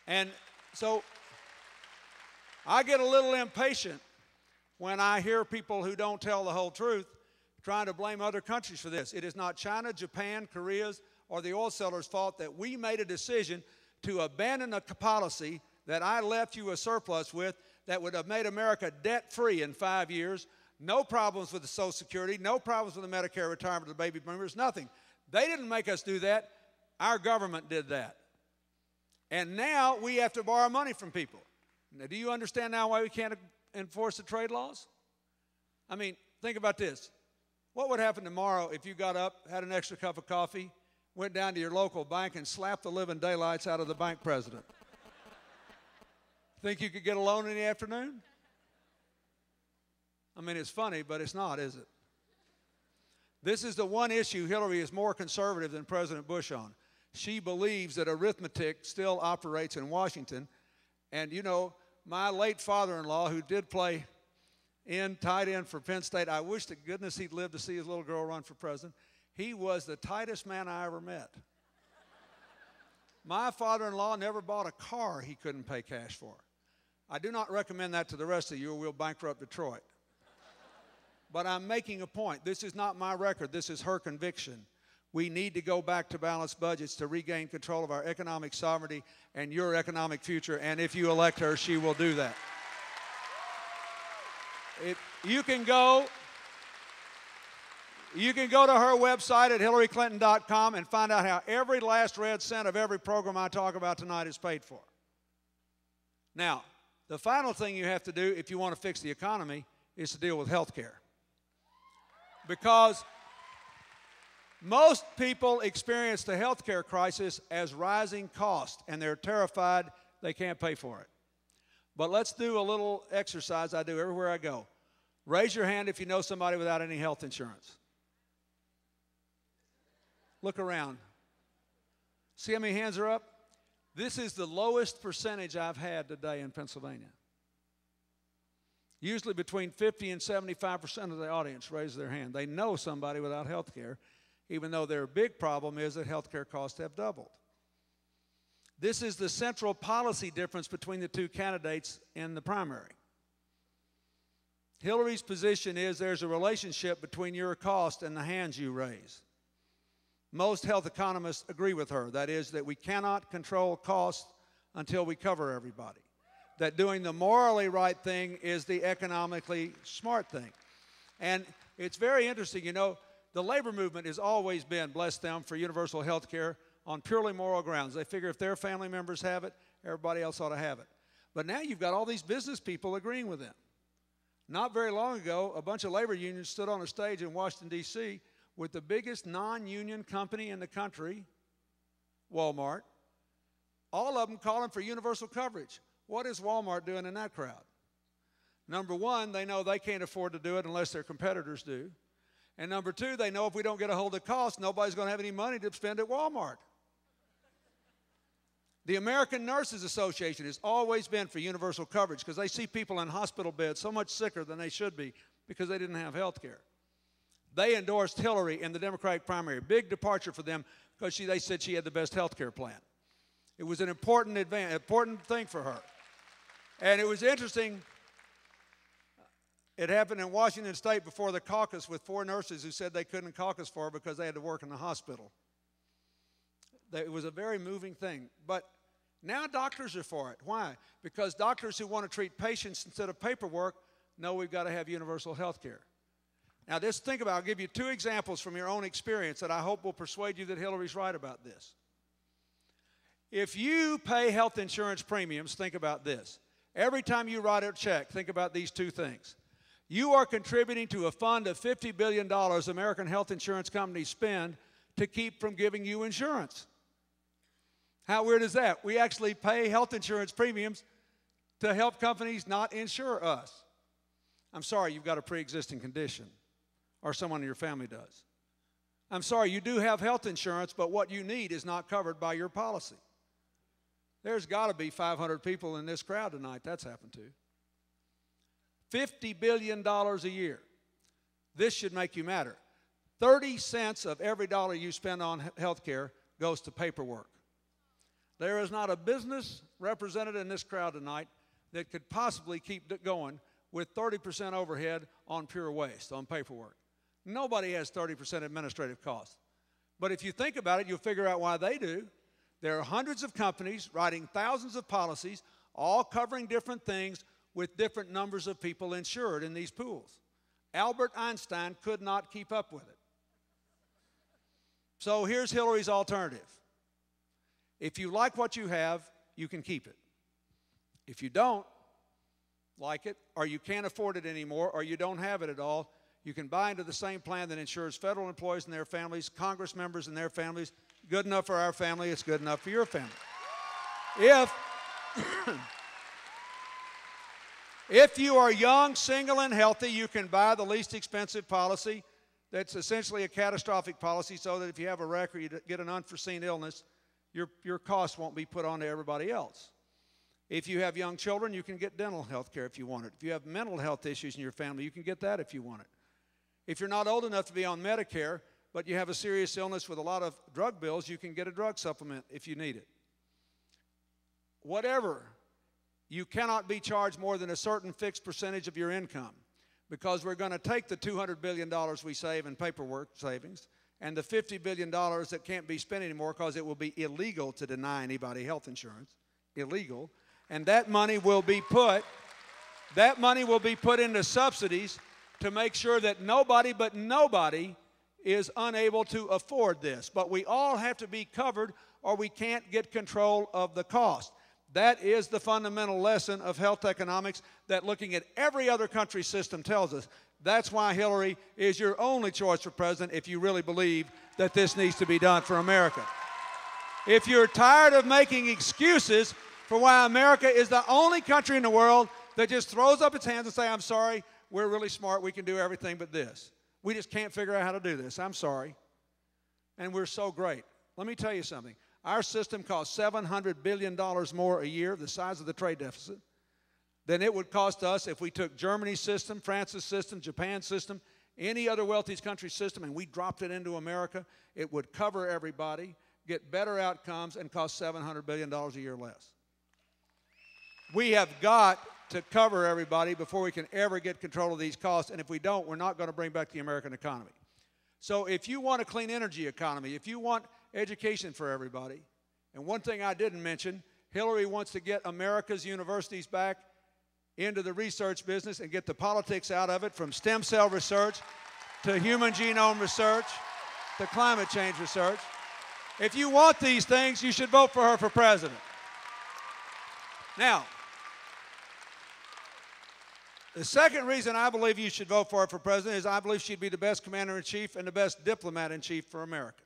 And so I get a little impatient when I hear people who don't tell the whole truth trying to blame other countries for this. It is not China, Japan, Korea's, or the oil sellers' fault that we made a decision to abandon a policy that I left you a surplus with that would have made America debt-free in 5 years. No problems with the Social Security, no problems with the Medicare retirement of the baby boomers, nothing. They didn't make us do that. Our government did that. And now we have to borrow money from people. Now, do you understand now why we can't enforce the trade laws? I mean, think about this. What would happen tomorrow if you got up, had an extra cup of coffee, went down to your local bank and slapped the living daylights out of the bank president? Think you could get a loan in the afternoon? I mean, it's funny, but it's not, is it? This is the one issue Hillary is more conservative than President Bush on. She believes that arithmetic still operates in Washington. And, you know, my late father-in-law, who did play tight end for Penn State, I wish to goodness he'd lived to see his little girl run for president. He was the tightest man I ever met. My father-in-law never bought a car he couldn't pay cash for. I do not recommend that to the rest of you, or we'll bankrupt Detroit. But I'm making a point. This is not my record. This is her conviction. We need to go back to balanced budgets to regain control of our economic sovereignty and your economic future. And if you elect her, she will do that. You can go to her website at hillaryclinton.com and find out how every last red cent of every program I talk about tonight is paid for. Now, the final thing you have to do if you want to fix the economy is to deal with health care. Because most people experience the health care crisis as rising cost, and they're terrified they can't pay for it. But let's do a little exercise I do everywhere I go. Raise your hand if you know somebody without any health insurance. Look around. See how many hands are up? This is the lowest percentage I've had today in Pennsylvania. Usually between 50 and 75% of the audience raise their hand. They know somebody without health care, even though their big problem is that health care costs have doubled. This is the central policy difference between the two candidates in the primary. Hillary's position is there's a relationship between your cost and the hands you raise. Most health economists agree with her. That is, that we cannot control costs until we cover everybody. That doing the morally right thing is the economically smart thing. And it's very interesting, you know, the labor movement has always been, bless them, for universal health care on purely moral grounds. They figure if their family members have it, everybody else ought to have it. But now you've got all these business people agreeing with them. Not very long ago, a bunch of labor unions stood on a stage in Washington, D.C. with the biggest non-union company in the country, Walmart, all of them calling for universal coverage. What is Walmart doing in that crowd? Number one, they know they can't afford to do it unless their competitors do. And number two, they know if we don't get a hold of costs, nobody's going to have any money to spend at Walmart. The American Nurses Association has always been for universal coverage because they see people in hospital beds so much sicker than they should be because they didn't have health care. They endorsed Hillary in the Democratic primary. Big departure for them because they said she had the best health care plan. It was an important thing for her. And it was interesting. It happened in Washington State before the caucus with 4 nurses who said they couldn't caucus for her because they had to work in the hospital. It was a very moving thing. But now doctors are for it. Why? Because doctors who want to treat patients instead of paperwork know we've got to have universal health care. Now, just think about it. I'll give you 2 examples from your own experience that I hope will persuade you that Hillary's right about this. If you pay health insurance premiums, think about this. Every time you write a check, think about these 2 things. You are contributing to a fund of $50 billion American health insurance companies spend to keep from giving you insurance. How weird is that? We actually pay health insurance premiums to help companies not insure us. I'm sorry, you've got a pre-existing condition, or someone in your family does. I'm sorry, you do have health insurance, but what you need is not covered by your policy. There's got to be 500 people in this crowd tonight that's happened to. $50 billion a year. This should make you matter. 30 cents of every dollar you spend on health care goes to paperwork. There is not a business represented in this crowd tonight that could possibly keep it going with 30% overhead on pure waste, on paperwork. Nobody has 30% administrative costs. But if you think about it, you'll figure out why they do. There are hundreds of companies writing thousands of policies, all covering different things with different numbers of people insured in these pools. Albert Einstein could not keep up with it. So here's Hillary's alternative. If you like what you have, you can keep it. If you don't like it, or you can't afford it anymore, or you don't have it at all, you can buy into the same plan that insures federal employees and their families, Congress members and their families. Good enough for our family, it's good enough for your family. If you are young, single, and healthy, you can buy the least expensive policy that's essentially a catastrophic policy, so that if you have a wreck or you get an unforeseen illness, your costs won't be put on to everybody else. If you have young children, you can get dental health care if you want it. If you have mental health issues in your family, you can get that if you want it. If you're not old enough to be on Medicare, but you have a serious illness with a lot of drug bills, you can get a drug supplement if you need it. Whatever, you cannot be charged more than a certain fixed percentage of your income, because we're going to take the $200 billion we save in paperwork savings and the $50 billion that can't be spent anymore because it will be illegal to deny anybody health insurance, illegal, and that money will be put into subsidies to make sure that nobody but nobody is unable to afford this. But we all have to be covered or we can't get control of the cost. That is the fundamental lesson of health economics that looking at every other country's system tells us. That's why Hillary is your only choice for president if you really believe that this needs to be done for America. If you're tired of making excuses for why America is the only country in the world that just throws up its hands and says, I'm sorry, we're really smart, we can do everything but this. We just can't figure out how to do this. I'm sorry. And we're so great. Let me tell you something. Our system costs $700 billion more a year, the size of the trade deficit, than it would cost us if we took Germany's system, France's system, Japan's system, any other wealthy country's system, and we dropped it into America. It would cover everybody, get better outcomes, and cost $700 billion a year less. We have got to cover everybody before we can ever get control of these costs, and if we don't, we're not going to bring back the American economy. So if you want a clean energy economy, if you want education for everybody, and one thing I didn't mention, Hillary wants to get America's universities back into the research business and get the politics out of it, from stem cell research to human genome research to climate change research. If you want these things, you should vote for her for president. Now, the second reason I believe you should vote for her for president is I believe she'd be the best commander-in-chief and the best diplomat-in-chief for America.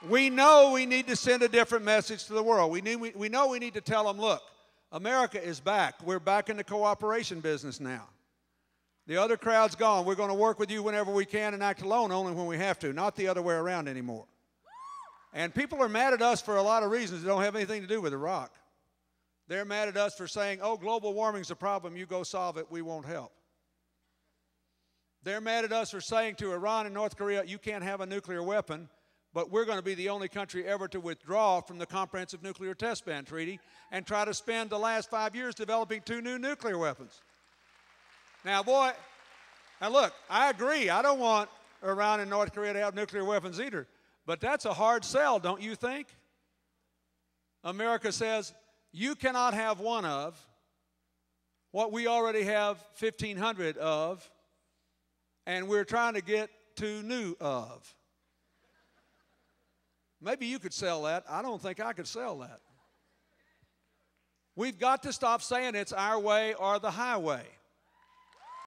We know we need to send a different message to the world. We know we need to tell them, look, America is back. We're back in the cooperation business now. The other crowd's gone. We're going to work with you whenever we can and act alone only when we have to, not the other way around anymore. And people are mad at us for a lot of reasons that don't have anything to do with Iraq. They're mad at us for saying, oh, global warming's a problem, you go solve it, we won't help. They're mad at us for saying to Iran and North Korea, you can't have a nuclear weapon, but we're going to be the only country ever to withdraw from the Comprehensive Nuclear Test Ban Treaty and try to spend the last 5 years developing 2 new nuclear weapons. Now, boy, now look, I agree, I don't want Iran and North Korea to have nuclear weapons either, but that's a hard sell, don't you think? America says, you cannot have one of what we already have 1,500 of, and we're trying to get 2 new of. Maybe you could sell that. I don't think I could sell that. We've got to stop saying it's our way or the highway.